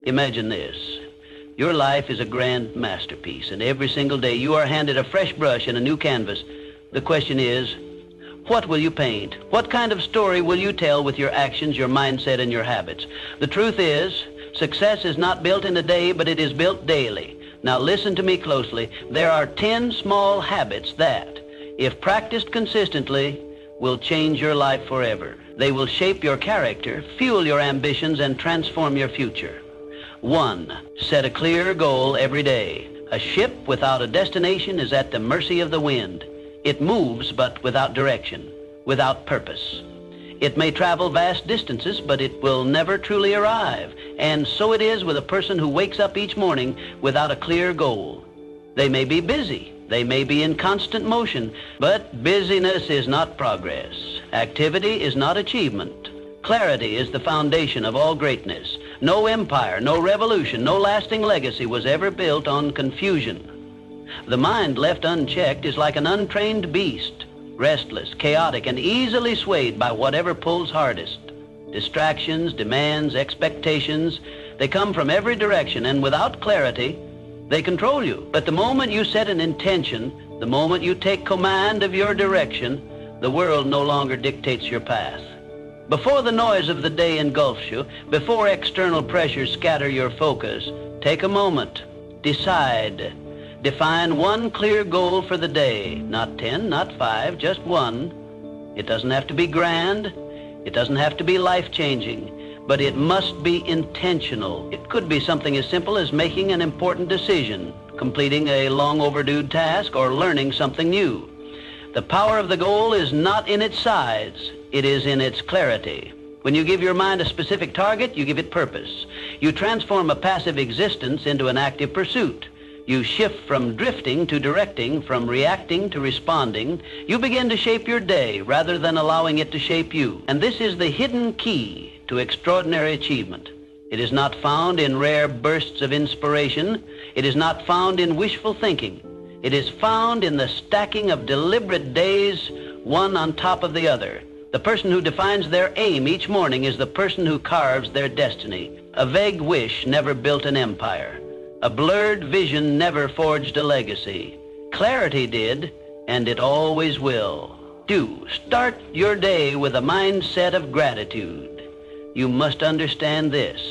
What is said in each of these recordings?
Imagine this. Your life is a grand masterpiece, and every single day you are handed a fresh brush and a new canvas. The question is, what will you paint? What kind of story will you tell with your actions, your mindset, and your habits? The truth is, success is not built in a day, but it is built daily. Now listen to me closely. There are 10 small habits that, if practiced consistently, will change your life forever. They will shape your character, fuel your ambitions, and transform your future. 1. Set a clear goal every day. A ship without a destination is at the mercy of the wind. It moves, but without direction, without purpose. It may travel vast distances, but it will never truly arrive. And so it is with a person who wakes up each morning without a clear goal. They may be busy. They may be in constant motion, but busyness is not progress. Activity is not achievement. Clarity is the foundation of all greatness. No empire, no revolution, no lasting legacy was ever built on confusion. The mind left unchecked is like an untrained beast, restless, chaotic, and easily swayed by whatever pulls hardest. Distractions, demands, expectations, they come from every direction, and without clarity, they control you. But the moment you set an intention, the moment you take command of your direction, the world no longer dictates your path. Before the noise of the day engulfs you, before external pressures scatter your focus, take a moment, decide. Define one clear goal for the day. Not 10, not 5, just one. It doesn't have to be grand. It doesn't have to be life-changing. But it must be intentional. It could be something as simple as making an important decision, completing a long overdue task, or learning something new. The power of the goal is not in its size. It is in its clarity. When you give your mind a specific target, you give it purpose. You transform a passive existence into an active pursuit. You shift from drifting to directing, from reacting to responding. You begin to shape your day rather than allowing it to shape you. And this is the hidden key to extraordinary achievement. It is not found in rare bursts of inspiration. It is not found in wishful thinking. It is found in the stacking of deliberate days, one on top of the other. The person who defines their aim each morning is the person who carves their destiny. A vague wish never built an empire. A blurred vision never forged a legacy. Clarity did, and it always will. 2. Start your day with a mindset of gratitude. You must understand this.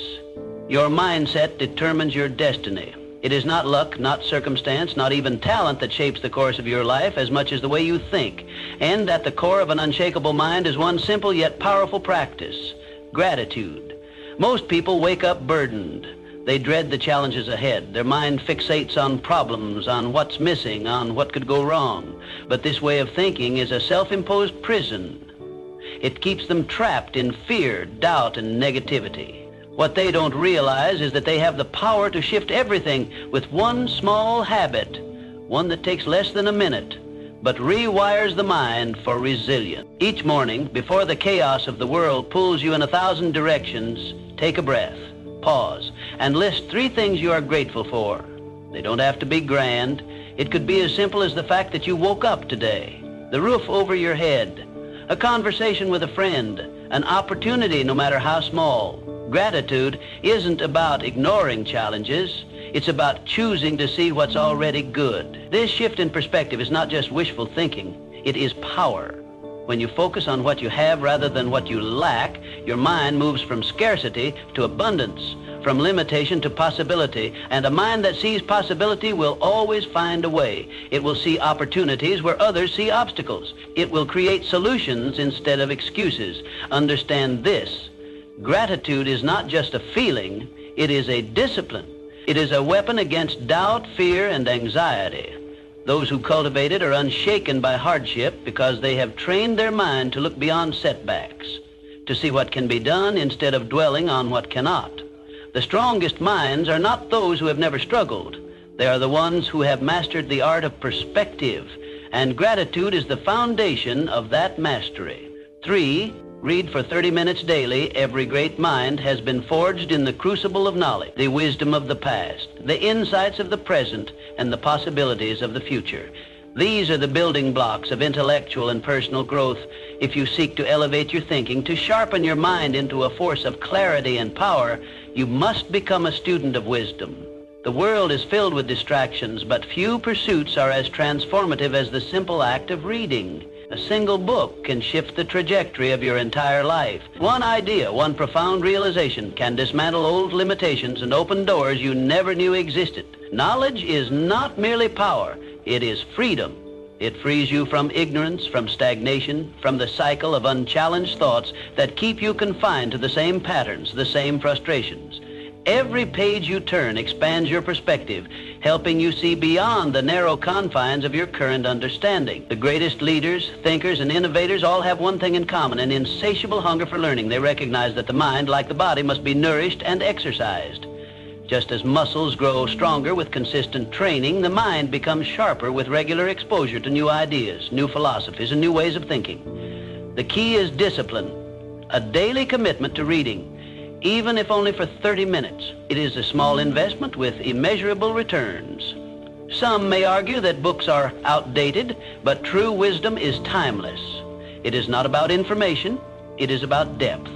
Your mindset determines your destiny. It is not luck, not circumstance, not even talent that shapes the course of your life as much as the way you think. And at the core of an unshakable mind is one simple yet powerful practice: gratitude. Most people wake up burdened. They dread the challenges ahead. Their mind fixates on problems, on what's missing, on what could go wrong. But this way of thinking is a self-imposed prison. It keeps them trapped in fear, doubt, and negativity. What they don't realize is that they have the power to shift everything with one small habit, one that takes less than a minute, but rewires the mind for resilience. Each morning, before the chaos of the world pulls you in 1,000 directions, take a breath, pause, and list 3 things you are grateful for. They don't have to be grand. It could be as simple as the fact that you woke up today, the roof over your head, a conversation with a friend, an opportunity no matter how small. Gratitude isn't about ignoring challenges. It's about choosing to see what's already good. This shift in perspective is not just wishful thinking. It is power. When you focus on what you have rather than what you lack, your mind moves from scarcity to abundance, from limitation to possibility. And a mind that sees possibility will always find a way. It will see opportunities where others see obstacles. It will create solutions instead of excuses. Understand this: gratitude is not just a feeling, it is a discipline. It is a weapon against doubt, fear, and anxiety. Those who cultivate it are unshaken by hardship because they have trained their mind to look beyond setbacks, to see what can be done instead of dwelling on what cannot. The strongest minds are not those who have never struggled. They are the ones who have mastered the art of perspective, and gratitude is the foundation of that mastery. 3. Read for 30 minutes daily. Every great mind has been forged in the crucible of knowledge, the wisdom of the past, the insights of the present, and the possibilities of the future. These are the building blocks of intellectual and personal growth. If you seek to elevate your thinking, to sharpen your mind into a force of clarity and power, you must become a student of wisdom. The world is filled with distractions, but few pursuits are as transformative as the simple act of reading. A single book can shift the trajectory of your entire life. One idea, one profound realization can dismantle old limitations and open doors you never knew existed. Knowledge is not merely power, it is freedom. It frees you from ignorance, from stagnation, from the cycle of unchallenged thoughts that keep you confined to the same patterns, the same frustrations. Every page you turn expands your perspective, helping you see beyond the narrow confines of your current understanding. The greatest leaders, thinkers, and innovators all have one thing in common, an insatiable hunger for learning. They recognize that the mind, like the body, must be nourished and exercised. Just as muscles grow stronger with consistent training, the mind becomes sharper with regular exposure to new ideas, new philosophies, and new ways of thinking. The key is discipline, a daily commitment to reading, even if only for 30 minutes. It is a small investment with immeasurable returns. Some may argue that books are outdated, but true wisdom is timeless. It is not about information, it is about depth.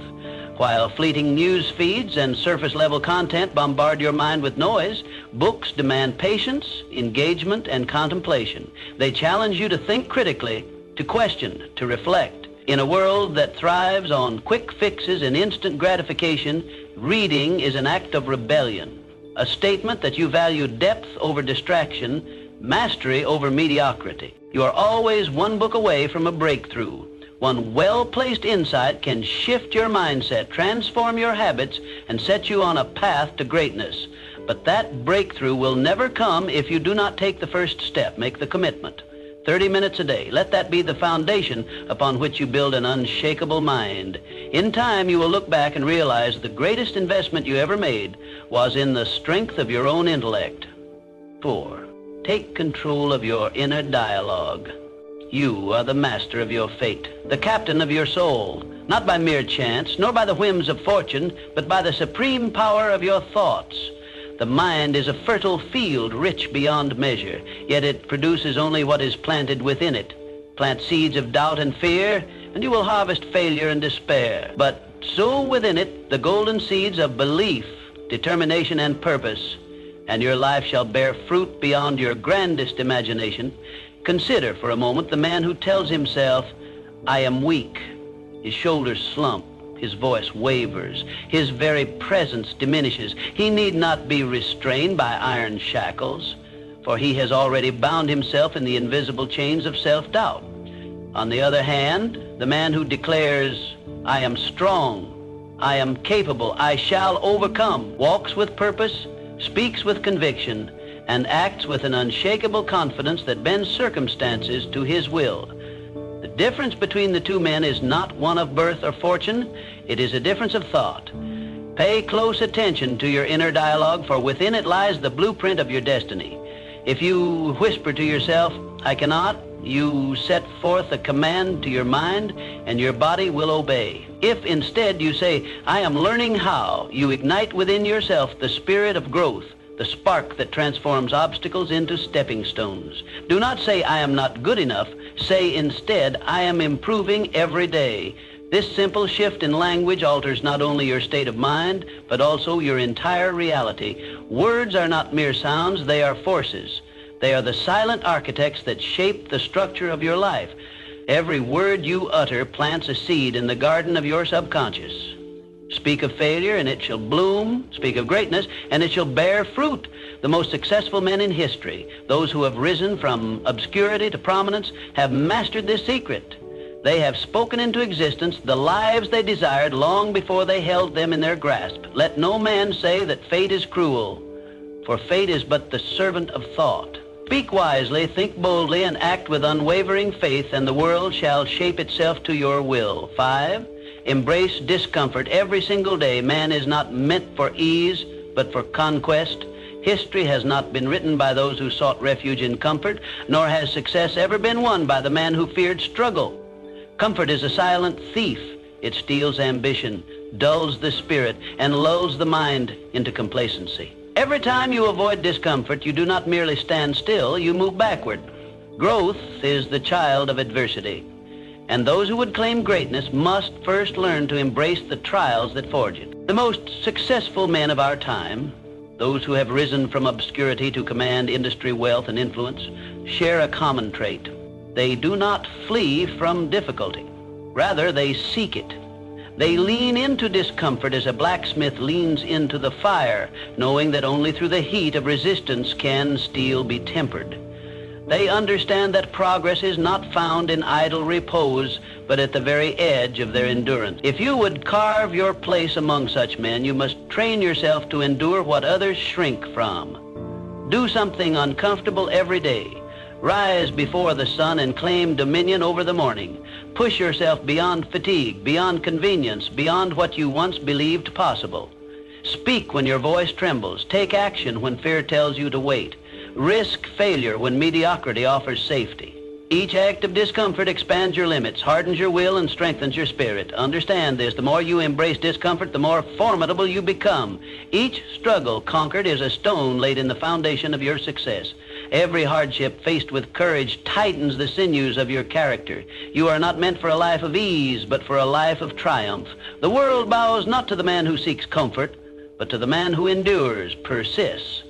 While fleeting news feeds and surface-level content bombard your mind with noise, books demand patience, engagement, and contemplation. They challenge you to think critically, to question, to reflect. In a world that thrives on quick fixes and instant gratification, reading is an act of rebellion, a statement that you value depth over distraction, mastery over mediocrity. You are always one book away from a breakthrough. One well-placed insight can shift your mindset, transform your habits, and set you on a path to greatness. But that breakthrough will never come if you do not take the first step, make the commitment. 30 minutes a day. Let that be the foundation upon which you build an unshakable mind. In time, you will look back and realize the greatest investment you ever made was in the strength of your own intellect. 4. Take control of your inner dialogue. You are the master of your fate, the captain of your soul, not by mere chance, nor by the whims of fortune, but by the supreme power of your thoughts. The mind is a fertile field, rich beyond measure, yet it produces only what is planted within it. Plant seeds of doubt and fear, and you will harvest failure and despair. But sow within it the golden seeds of belief, determination, and purpose, and your life shall bear fruit beyond your grandest imagination. Consider for a moment the man who tells himself, "I am weak." His shoulders slump, his voice wavers, his very presence diminishes. He need not be restrained by iron shackles, for he has already bound himself in the invisible chains of self-doubt. On the other hand, the man who declares, "I am strong, I am capable, I shall overcome," walks with purpose, speaks with conviction, and acts with an unshakable confidence that bends circumstances to his will. The difference between the two men is not one of birth or fortune, it is a difference of thought. Pay close attention to your inner dialogue, for within it lies the blueprint of your destiny. If you whisper to yourself, "I cannot," you set forth a command to your mind, and your body will obey. If instead you say, "I am learning how," you ignite within yourself the spirit of growth, the spark that transforms obstacles into stepping stones. Do not say, "I am not good enough." Say instead, "I am improving every day." This simple shift in language alters not only your state of mind, but also your entire reality. Words are not mere sounds, they are forces. They are the silent architects that shape the structure of your life. Every word you utter plants a seed in the garden of your subconscious. Speak of failure and it shall bloom. Speak of greatness and it shall bear fruit. The most successful men in history, those who have risen from obscurity to prominence, have mastered this secret. They have spoken into existence the lives they desired long before they held them in their grasp. Let no man say that fate is cruel, for fate is but the servant of thought. Speak wisely, think boldly, and act with unwavering faith, and the world shall shape itself to your will. 5. Embrace discomfort every single day. Man is not meant for ease, but for conquest. History has not been written by those who sought refuge in comfort, nor has success ever been won by the man who feared struggle. Comfort is a silent thief. It steals ambition, dulls the spirit, and lulls the mind into complacency. Every time you avoid discomfort, you do not merely stand still, you move backward. Growth is the child of adversity. And those who would claim greatness must first learn to embrace the trials that forge it. The most successful men of our time, those who have risen from obscurity to command industry, wealth, and influence, share a common trait. They do not flee from difficulty. Rather, they seek it. They lean into discomfort as a blacksmith leans into the fire, knowing that only through the heat of resistance can steel be tempered. They understand that progress is not found in idle repose, but at the very edge of their endurance. If you would carve your place among such men, you must train yourself to endure what others shrink from. Do something uncomfortable every day. Rise before the sun and claim dominion over the morning. Push yourself beyond fatigue, beyond convenience, beyond what you once believed possible. Speak when your voice trembles. Take action when fear tells you to wait. Risk failure when mediocrity offers safety. Each act of discomfort expands your limits, hardens your will, and strengthens your spirit. Understand this. The more you embrace discomfort, the more formidable you become. Each struggle conquered is a stone laid in the foundation of your success. Every hardship faced with courage tightens the sinews of your character. You are not meant for a life of ease, but for a life of triumph. The world bows not to the man who seeks comfort, but to the man who endures, persists,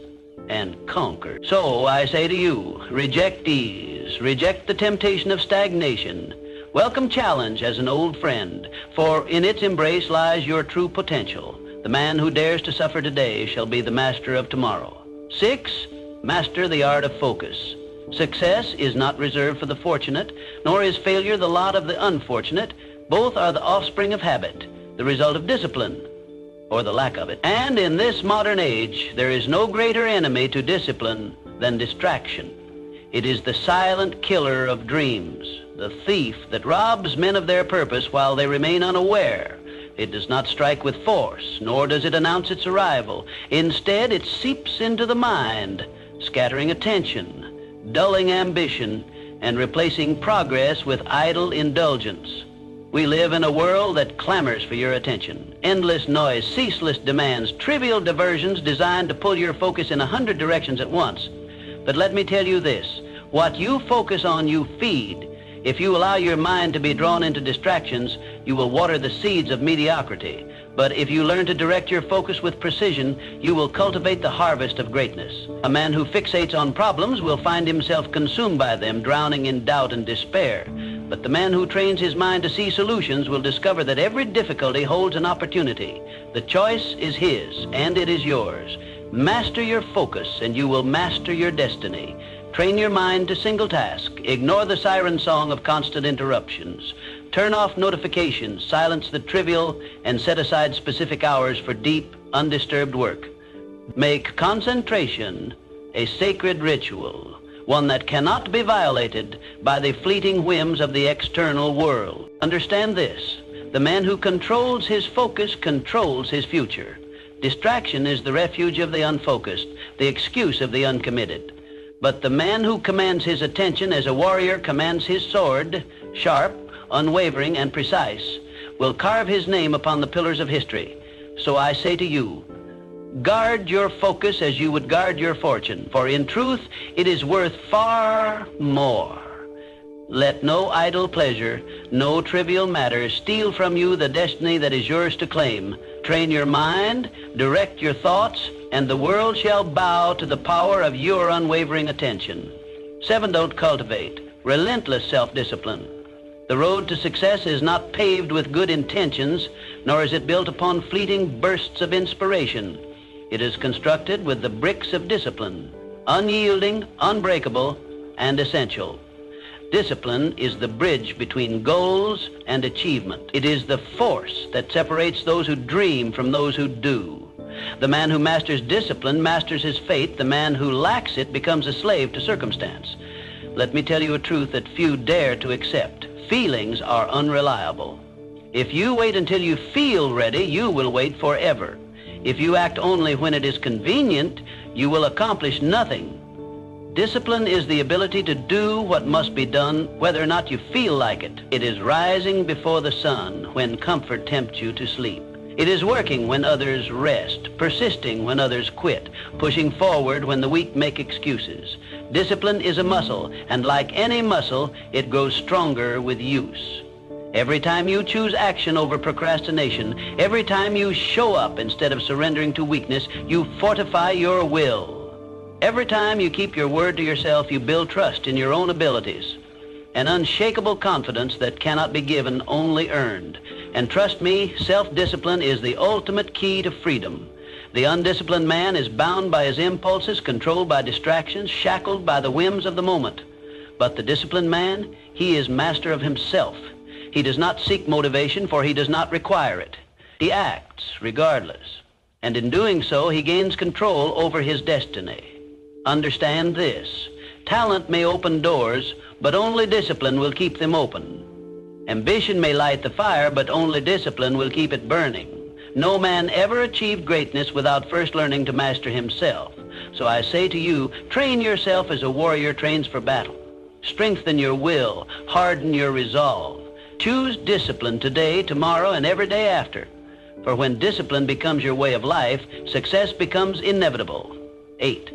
and conquers. So I say to you, reject ease, reject the temptation of stagnation. Welcome challenge as an old friend, for in its embrace lies your true potential. The man who dares to suffer today shall be the master of tomorrow. 6, master the art of focus. Success is not reserved for the fortunate, nor is failure the lot of the unfortunate. Both are the offspring of habit, the result of discipline, or the lack of it. And in this modern age, there is no greater enemy to discipline than distraction. It is the silent killer of dreams, the thief that robs men of their purpose while they remain unaware. It does not strike with force, nor does it announce its arrival. Instead, it seeps into the mind, scattering attention, dulling ambition, and replacing progress with idle indulgence. We live in a world that clamors for your attention. Endless noise, ceaseless demands, trivial diversions designed to pull your focus in 100 directions at once. But let me tell you this, what you focus on, you feed. If you allow your mind to be drawn into distractions, you will water the seeds of mediocrity. But if you learn to direct your focus with precision, you will cultivate the harvest of greatness. A man who fixates on problems will find himself consumed by them, drowning in doubt and despair. But the man who trains his mind to see solutions will discover that every difficulty holds an opportunity. The choice is his, and it is yours. Master your focus, and you will master your destiny. Train your mind to single task. Ignore the siren song of constant interruptions. Turn off notifications, silence the trivial, and set aside specific hours for deep, undisturbed work. Make concentration a sacred ritual, one that cannot be violated by the fleeting whims of the external world. Understand this, the man who controls his focus controls his future. Distraction is the refuge of the unfocused, the excuse of the uncommitted. But the man who commands his attention as a warrior commands his sword, sharp, unwavering, and precise, will carve his name upon the pillars of history. So I say to you, guard your focus as you would guard your fortune, for in truth it is worth far more. Let no idle pleasure, no trivial matter steal from you the destiny that is yours to claim. Train your mind, direct your thoughts, and the world shall bow to the power of your unwavering attention. 7, don't cultivate relentless self-discipline. The road to success is not paved with good intentions, nor is it built upon fleeting bursts of inspiration. It is constructed with the bricks of discipline, unyielding, unbreakable, and essential. Discipline is the bridge between goals and achievement. It is the force that separates those who dream from those who do. The man who masters discipline masters his fate. The man who lacks it becomes a slave to circumstance. Let me tell you a truth that few dare to accept. Feelings are unreliable. If you wait until you feel ready, you will wait forever. If you act only when it is convenient, you will accomplish nothing. Discipline is the ability to do what must be done, whether or not you feel like it. It is rising before the sun when comfort tempts you to sleep. It is working when others rest, persisting when others quit, pushing forward when the weak make excuses. Discipline is a muscle, and like any muscle, it grows stronger with use. Every time you choose action over procrastination, every time you show up instead of surrendering to weakness, you fortify your will. Every time you keep your word to yourself, you build trust in your own abilities, an unshakable confidence that cannot be given, only earned. And trust me, self-discipline is the ultimate key to freedom. The undisciplined man is bound by his impulses, controlled by distractions, shackled by the whims of the moment. But the disciplined man, he is master of himself. He does not seek motivation, for he does not require it. He acts regardless. And in doing so, he gains control over his destiny. Understand this. Talent may open doors, but only discipline will keep them open. Ambition may light the fire, but only discipline will keep it burning. No man ever achieved greatness without first learning to master himself. So I say to you, train yourself as a warrior trains for battle. Strengthen your will, harden your resolve. Choose discipline today, tomorrow, and every day after. For when discipline becomes your way of life, success becomes inevitable. 8.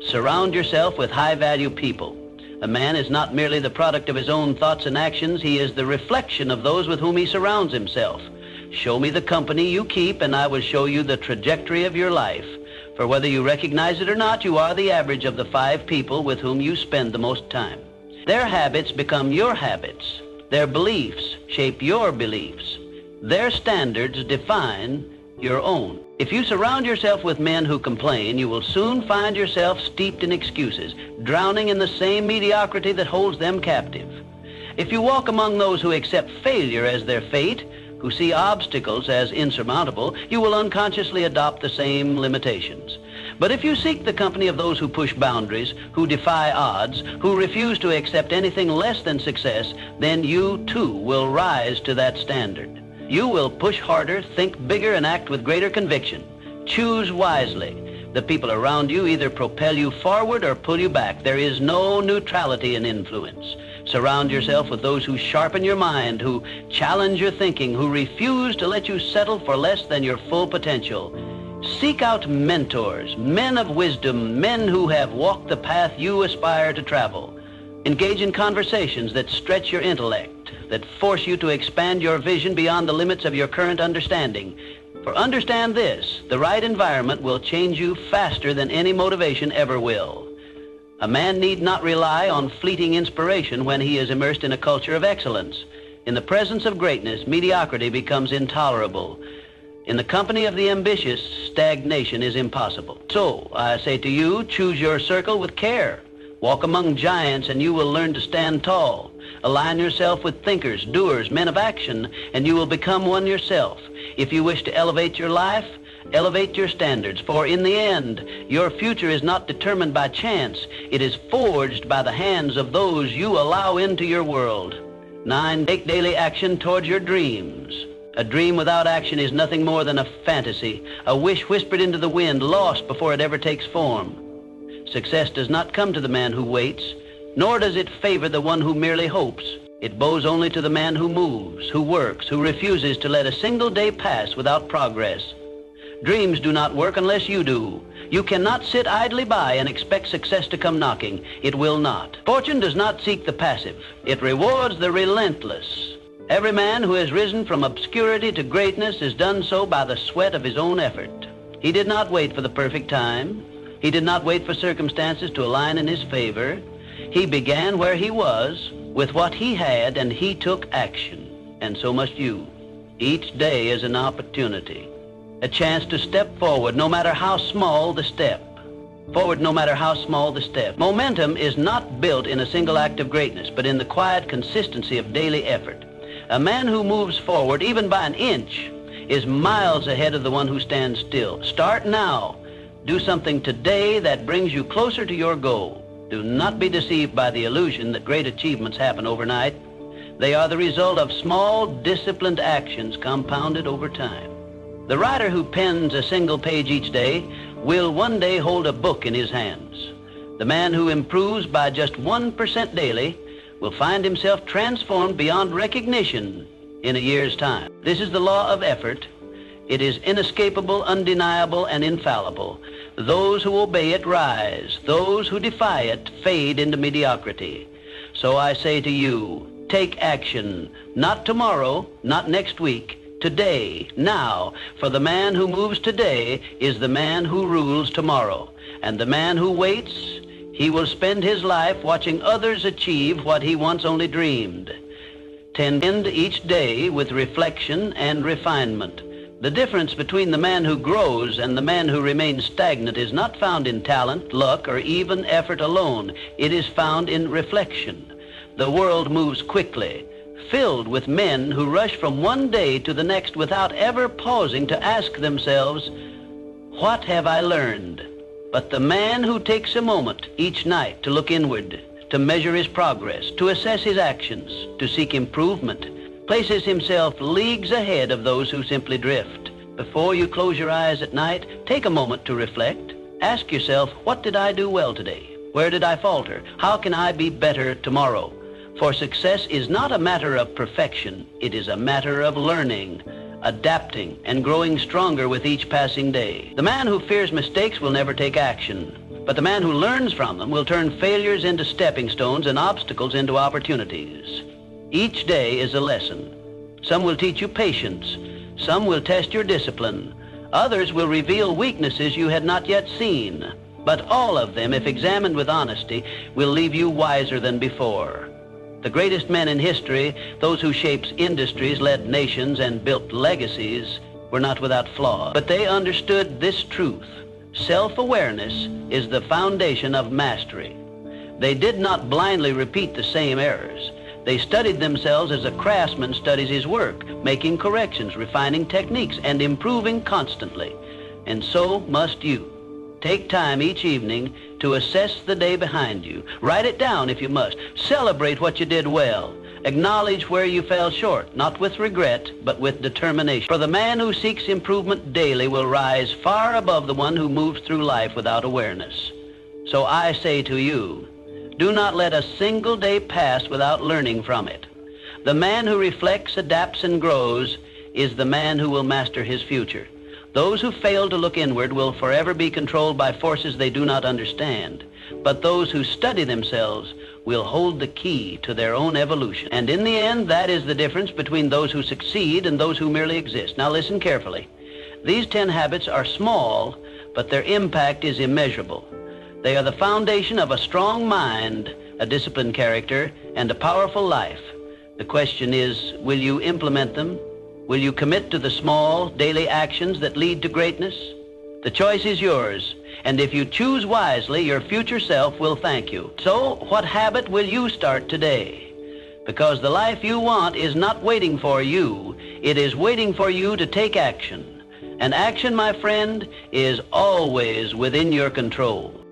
Surround yourself with high-value people. A man is not merely the product of his own thoughts and actions, he is the reflection of those with whom he surrounds himself. Show me the company you keep, and I will show you the trajectory of your life. For whether you recognize it or not, you are the average of the 5 people with whom you spend the most time. Their habits become your habits. Their beliefs shape your beliefs. Their standards define your own. If you surround yourself with men who complain, you will soon find yourself steeped in excuses, drowning in the same mediocrity that holds them captive. If you walk among those who accept failure as their fate, who see obstacles as insurmountable, you will unconsciously adopt the same limitations. But if you seek the company of those who push boundaries, who defy odds, who refuse to accept anything less than success, then you too will rise to that standard. You will push harder, think bigger, and act with greater conviction. Choose wisely. The people around you either propel you forward or pull you back. There is no neutrality in influence. Surround yourself with those who sharpen your mind, who challenge your thinking, who refuse to let you settle for less than your full potential. Seek out mentors, men of wisdom, men who have walked the path you aspire to travel. Engage in conversations that stretch your intellect, that force you to expand your vision beyond the limits of your current understanding. For understand this, the right environment will change you faster than any motivation ever will. A man need not rely on fleeting inspiration when he is immersed in a culture of excellence. In the presence of greatness, mediocrity becomes intolerable. In the company of the ambitious, stagnation is impossible. So, I say to you, choose your circle with care. Walk among giants and you will learn to stand tall. Align yourself with thinkers, doers, men of action, and you will become one yourself. If you wish to elevate your life, elevate your standards, for in the end, your future is not determined by chance. It is forged by the hands of those you allow into your world. 9, take daily action towards your dreams. A dream without action is nothing more than a fantasy, a wish whispered into the wind, lost before it ever takes form. Success does not come to the man who waits, nor does it favor the one who merely hopes. It bows only to the man who moves, who works, who refuses to let a single day pass without progress. Dreams do not work unless you do. You cannot sit idly by and expect success to come knocking. It will not. Fortune does not seek the passive. It rewards the relentless. Every man who has risen from obscurity to greatness has done so by the sweat of his own effort. He did not wait for the perfect time. He did not wait for circumstances to align in his favor. He began where he was, with what he had, and he took action. And so must you. Each day is an opportunity, a chance to step forward, no matter how small the step. Forward, no matter how small the step. Momentum is not built in a single act of greatness, but in the quiet consistency of daily effort. A man who moves forward, even by an inch, is miles ahead of the one who stands still. Start now. Do something today that brings you closer to your goal. Do not be deceived by the illusion that great achievements happen overnight. They are the result of small, disciplined actions compounded over time. The writer who pens a single page each day will one day hold a book in his hands. The man who improves by just 1% daily will find himself transformed beyond recognition in a year's time. This is the law of effort. It is inescapable, undeniable, and infallible. Those who obey it rise. Those who defy it fade into mediocrity. So I say to you, Take action. Not tomorrow, not next week. Today, now. For the man who moves today is the man who rules tomorrow. And the man who waits, he will spend his life watching others achieve what he once only dreamed. Tend each day with reflection and refinement. The difference between the man who grows and the man who remains stagnant is not found in talent, luck, or even effort alone. It is found in reflection. The world moves quickly, filled with men who rush from one day to the next without ever pausing to ask themselves, "What have I learned?" But the man who takes a moment each night to look inward, to measure his progress, to assess his actions, to seek improvement, places himself leagues ahead of those who simply drift. Before you close your eyes at night, take a moment to reflect. Ask yourself, what did I do well today? Where did I falter? How can I be better tomorrow? For success is not a matter of perfection. It is a matter of learning, adapting, and growing stronger with each passing day. The man who fears mistakes will never take action, but the man who learns from them will turn failures into stepping stones and obstacles into opportunities. Each day is a lesson. Some will teach you patience. Some will test your discipline. Others will reveal weaknesses you had not yet seen. But all of them, if examined with honesty, will leave you wiser than before. The greatest men in history, those who shaped industries, led nations, and built legacies, were not without flaws. But they understood this truth. Self-awareness is the foundation of mastery. They did not blindly repeat the same errors. They studied themselves as a craftsman studies his work, making corrections, refining techniques, and improving constantly. And so must you. Take time each evening to assess the day behind you. Write it down if you must. Celebrate what you did well. Acknowledge where you fell short, not with regret, but with determination. For the man who seeks improvement daily will rise far above the one who moves through life without awareness. So I say to you, do not let a single day pass without learning from it. The man who reflects, adapts, and grows is the man who will master his future. Those who fail to look inward will forever be controlled by forces they do not understand. But those who study themselves will hold the key to their own evolution. And in the end, that is the difference between those who succeed and those who merely exist. Now listen carefully. These 10 habits are small, but their impact is immeasurable. They are the foundation of a strong mind, a disciplined character, and a powerful life. The question is, will you implement them? Will you commit to the small, daily actions that lead to greatness? The choice is yours, and if you choose wisely, your future self will thank you. So, what habit will you start today? Because the life you want is not waiting for you. It is waiting for you to take action. And action, my friend, is always within your control.